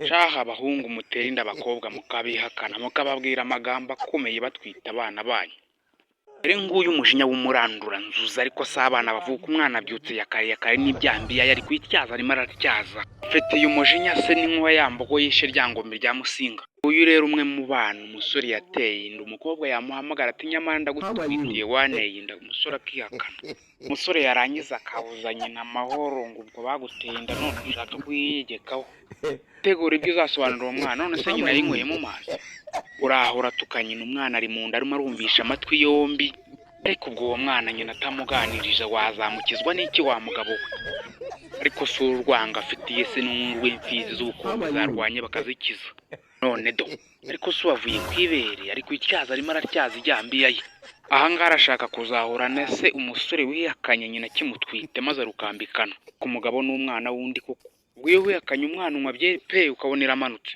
Shaha abahungu mutera inda abakobwa mukabihakana mukababwira amagambo akomeye batwita abana banyu. Dore nguyu umujinya w'umurandura nzuza ariko si abana bavuka umwana abyutse yakare n'ibyambiye yari kwityaza arimo aratyaza. Mfitiye umujinya se n'inkuba yambogo yishe ryangombe rya Musinga. Uyu rero umwe mu bana umusore yateye inda umukobwa yamuhamagara ati nyamara ndagutwitiye waneye inda umusore akihakana. Umusore yarangiza akabuza nyina amahoro ngo ubwo baguteye inda none ushaka kuyiyegekaho. Tegura ibyo uzasobanurira uwo mwana none se nyina yinyweye mu mazi. Urahura tukanyina umwana ari mu nda arimo arumvisha amatwi yombi. Ariko ubwo uwo mwana nyina atamuganirije wazamukizwa n'iki wa mugabo we. Ariko si urwanga afitiye se n'urw'imfizi z'ubukombe zarwanye bakazikiza. None do ariko si wavuye kwibere ari kwityaza arimo aratyaza ijyambiya ye. Ahangaha arashaka kuzahurana se umusore wihakanye nyina kimutwite maze arukambikana ku mugabo n'umwana wundi koko. Wiwe wihakanye umwana umwabye pe ukabonera amanutse.